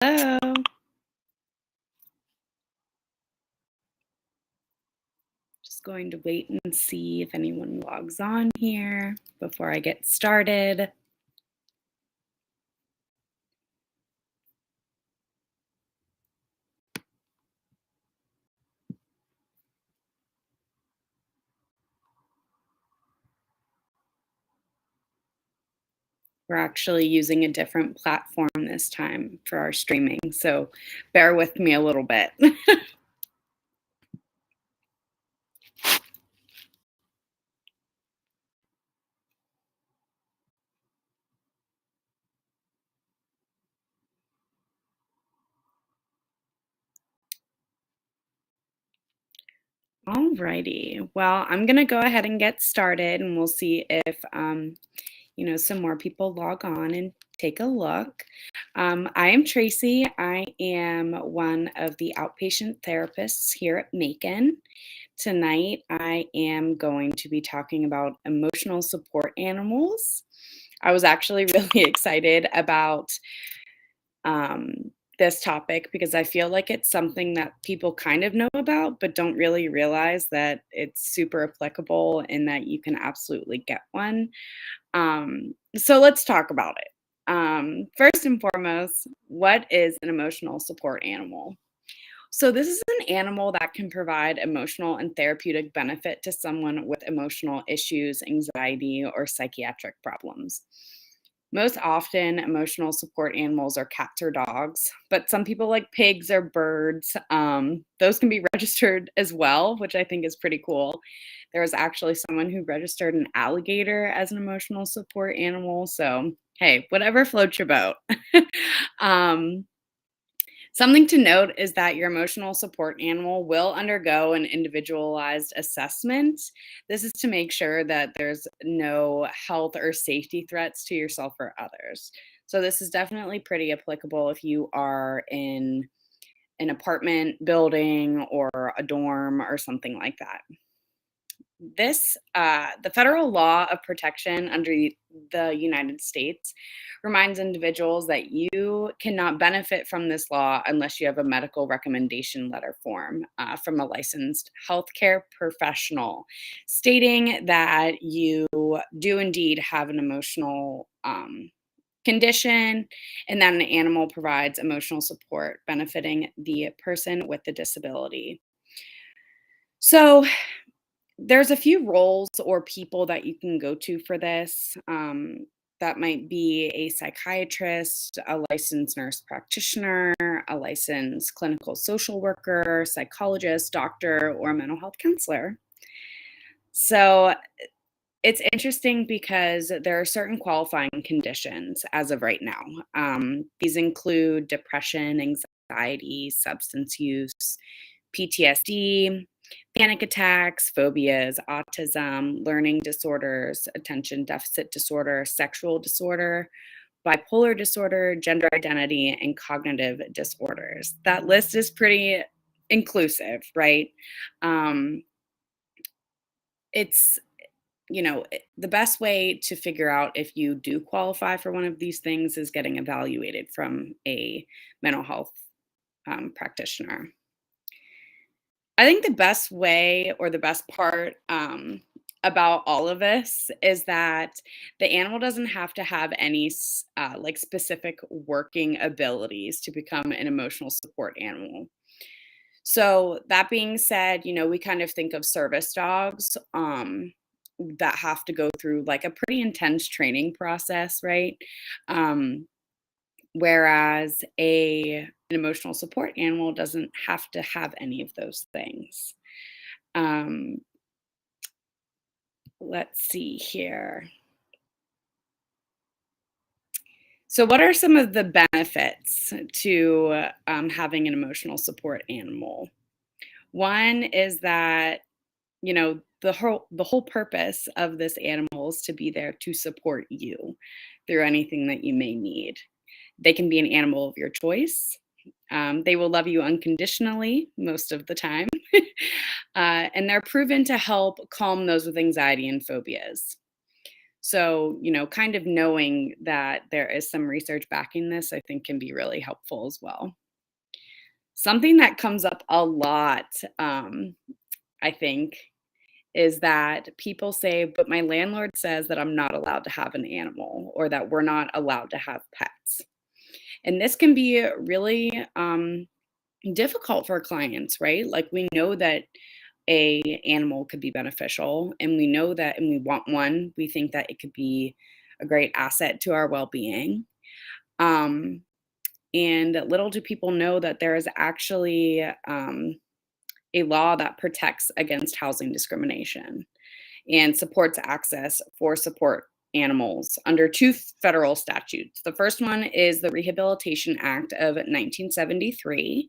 Hello. Just going to wait and see if anyone logs on here before I get started. We're actually using a different platform this time for our streaming, so bear with me a little bit. Alrighty. Well, I'm gonna go ahead and get started, and we'll see if some more people log on and take a look. I am Tracy. I am one of the outpatient therapists here at Macon. Tonight, I am going to be talking about emotional support animals. I was actually really excited about this topic because I feel like it's something that people kind of know about, but don't really realize that it's super applicable and that you can absolutely get one. So let's talk about it. First and foremost, what is an emotional support animal? So, this is an animal that can provide emotional and therapeutic benefit to someone with emotional issues, anxiety, or psychiatric problems. Most often, emotional support animals are cats or dogs, but some people like pigs or birds. Those can be registered as well, which I think is pretty cool. There was actually someone who registered an alligator as an emotional support animal. So, hey, whatever floats your boat. um, Something to note is that your emotional support animal will undergo an individualized assessment. This is to make sure that there's no health or safety threats to yourself or others. So, this is definitely pretty applicable if you are in an apartment building or a dorm or something like that. The federal law of protection under the United States reminds individuals that you cannot benefit from this law unless you have a medical recommendation letter form from a licensed healthcare professional stating that you do indeed have an emotional condition and that an animal provides emotional support benefiting the person with the disability. So, there's a few roles or people that you can go to for this. That might be a psychiatrist, a licensed nurse practitioner, a licensed clinical social worker, psychologist, doctor, or a mental health counselor. So it's interesting because there are certain qualifying conditions as of right now. These include depression, anxiety, substance use, PTSD, panic attacks, phobias, autism, learning disorders, attention deficit disorder, sexual disorder, bipolar disorder, gender identity, and cognitive disorders. That list is pretty inclusive, right? Um, it's the best way to figure out if you do qualify for one of these things is getting evaluated from a mental health practitioner. I think the best way or the best part about all of this is that the animal doesn't have to have any like specific working abilities to become an emotional support animal. So that being said, we kind of think of service dogs that have to go through like a pretty intense training process, right? Um, Whereas an emotional support animal doesn't have to have any of those things. Um, let's see here. So, what are some of the benefits to having an emotional support animal? One is that the whole purpose of this animal is to be there to support you through anything that you may need. They can be an animal of your choice. They will love you unconditionally most of the time. And they're proven to help calm those with anxiety and phobias. So, kind of knowing that there is some research backing this, I think can be really helpful as well. Something that comes up a lot, I think, is that people say, but my landlord says that I'm not allowed to have an animal or that we're not allowed to have pets. And this can be really difficult for clients, right? Like we know that a animal could be beneficial and we know that and we want one. We think that it could be a great asset to our well-being. Um, and little do people know that there is actually a law that protects against housing discrimination and supports access for support animals under two federal statutes. The first one is the Rehabilitation Act of 1973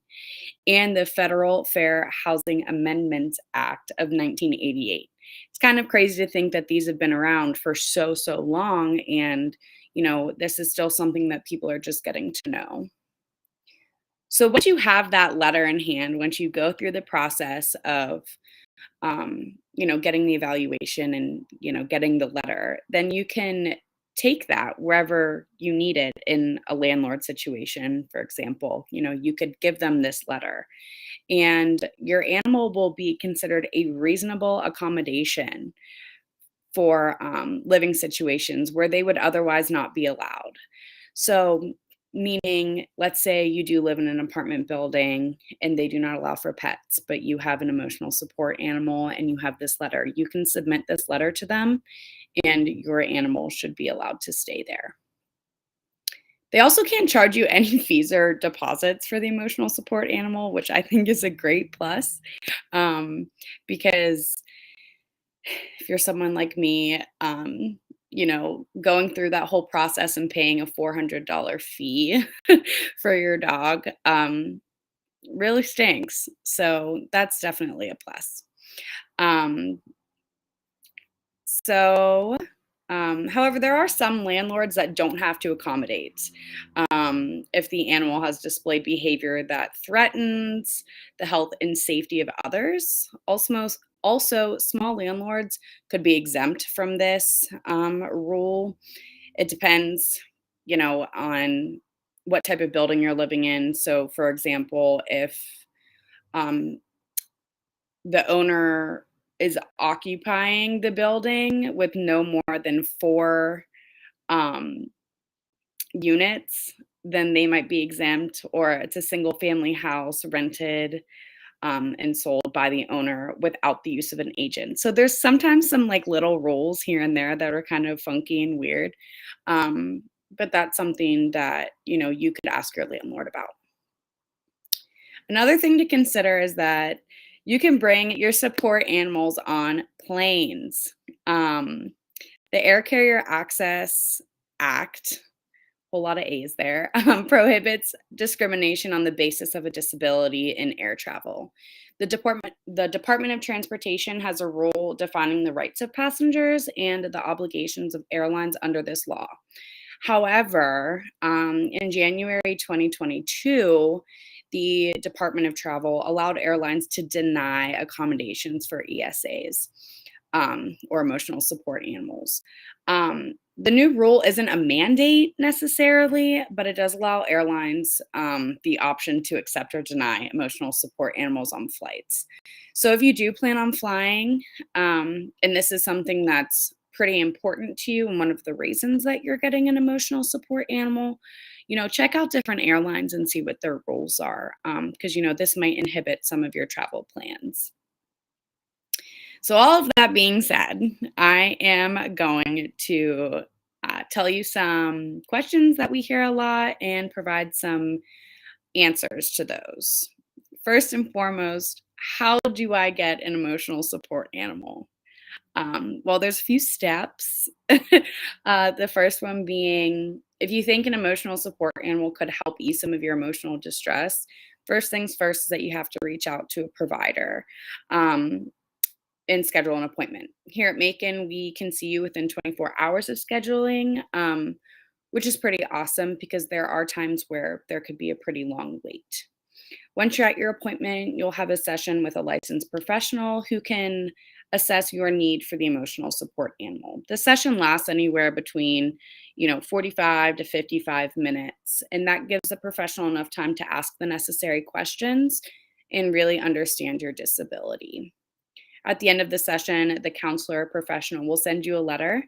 and the Federal Fair Housing Amendments Act of 1988. It's kind of crazy to think that these have been around for so long, and this is still something that people are just getting to know. So once you have that letter in hand, once you go through the process of getting the evaluation and, getting the letter, then you can take that wherever you need it in a landlord situation, for example. You could give them this letter, and your animal will be considered a reasonable accommodation for living situations where they would otherwise not be allowed. So, meaning, let's say you do live in an apartment building and they do not allow for pets, but you have an emotional support animal and you have this letter, you can submit this letter to them and your animal should be allowed to stay there. They also can't charge you any fees or deposits for the emotional support animal, which I think is a great plus, because if you're someone like me, going through that whole process and paying a $400 fee for your dog really stinks. So that's definitely a plus. Um, however, there are some landlords that don't have to accommodate if the animal has displayed behavior that threatens the health and safety of others. Also, small landlords could be exempt from this rule. It depends, on what type of building you're living in. So, for example, if um, the owner is occupying the building with no more than four um, units, then they might be exempt, or it's a single family house rented and sold by the owner without the use of an agent. So there's sometimes some like little rules here and there that are kind of funky and weird. But that's something that, you could ask your landlord about. Another thing to consider is that you can bring your support animals on planes. Um, the Air Carrier Access Act, whole lot of A's there, prohibits discrimination on the basis of a disability in air travel. The Department of Transportation has a rule defining the rights of passengers and the obligations of airlines under this law. However, in January 2022, the Department of Travel allowed airlines to deny accommodations for ESAs, or emotional support animals. The new rule isn't a mandate necessarily, but it does allow airlines the option to accept or deny emotional support animals on flights. So if you do plan on flying, and this is something that's pretty important to you and one of the reasons that you're getting an emotional support animal, check out different airlines and see what their rules are, because this might inhibit some of your travel plans. So, all of that being said, I am going to tell you some questions that we hear a lot and provide some answers to those. First and foremost, how do I get an emotional support animal? Well, there's a few steps. The first one being, if you think an emotional support animal could help ease some of your emotional distress, first things first is that you have to reach out to a provider. And schedule an appointment. Here at Macon, we can see you within 24 hours of scheduling, which is pretty awesome because there are times where there could be a pretty long wait. Once you're at your appointment, you'll have a session with a licensed professional who can assess your need for the emotional support animal. The session lasts anywhere between 45 to 55 minutes, and that gives the professional enough time to ask the necessary questions and really understand your disability. At the end of the session, the counselor or professional will send you a letter.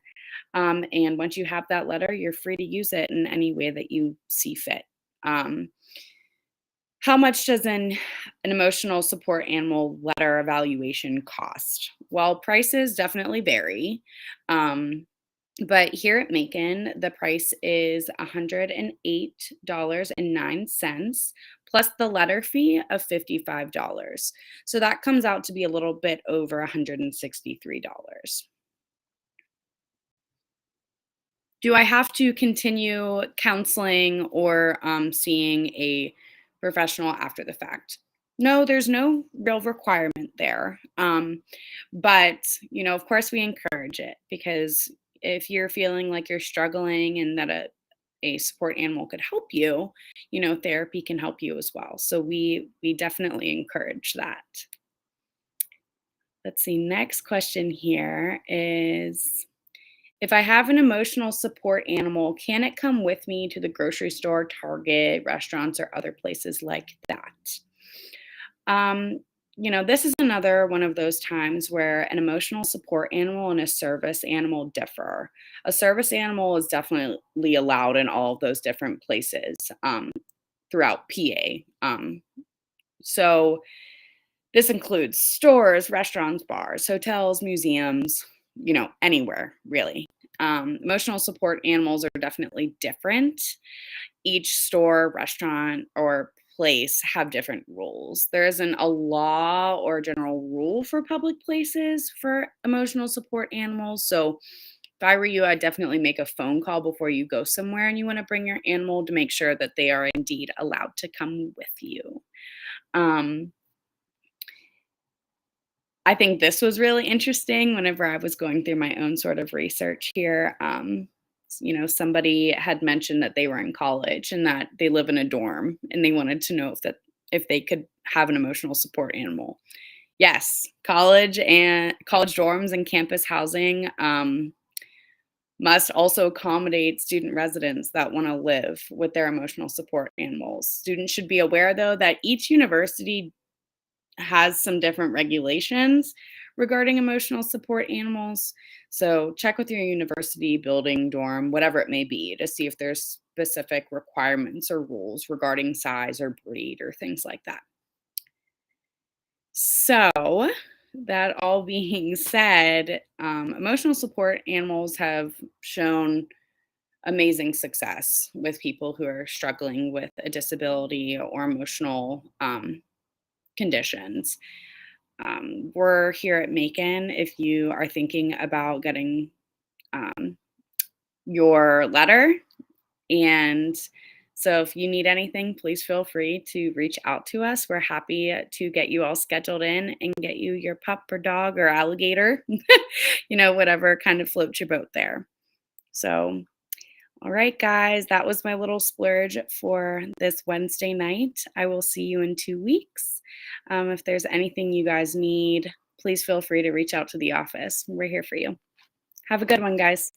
And once you have that letter, you're free to use it in any way that you see fit. Um, how much does an emotional support animal letter evaluation cost? Well, prices definitely vary. Um, but here at Macon, the price is $108.09 plus the letter fee of $55. So that comes out to be a little bit over $163. Do I have to continue counseling or seeing a professional after the fact? No, there's no real requirement there. But of course, we encourage it because if you're feeling like you're struggling and that a support animal could help you, therapy can help you as well. So we definitely encourage that. Let's see. Next question here is, if I have an emotional support animal, can it come with me to the grocery store, Target, restaurants, or other places like that? Um, this is another one of those times where an emotional support animal and a service animal differ. A service animal is definitely allowed in all of those different places throughout PA. So this includes stores, restaurants, bars, hotels, museums, anywhere really. Emotional support animals are definitely different. Each store, restaurant, or place have different rules. There isn't a law or general rule for public places for emotional support animals. So if I were you, I'd definitely make a phone call before you go somewhere and you want to bring your animal to make sure that they are indeed allowed to come with you. Um, I think this was really interesting whenever I was going through my own sort of research here. Somebody had mentioned that they were in college and that they live in a dorm and they wanted to know if they could have an emotional support animal. Yes, college dorms and campus housing must also accommodate student residents that want to live with their emotional support animals. Students should be aware, though, that each university has some different regulations regarding emotional support animals. So check with your university, building, dorm, whatever it may be, to see if there's specific requirements or rules regarding size or breed or things like that. So, that all being said, emotional support animals have shown amazing success with people who are struggling with a disability or emotional conditions. We're here at Macon if you are thinking about getting um, your letter. And so if you need anything, please feel free to reach out to us. We're happy to get you all scheduled in and get you your pup or dog or alligator, whatever kind of floats your boat there. So, all right, guys, that was my little splurge for this Wednesday night. I will see you in 2 weeks. If there's anything you guys need, please feel free to reach out to the office. We're here for you. Have a good one, guys.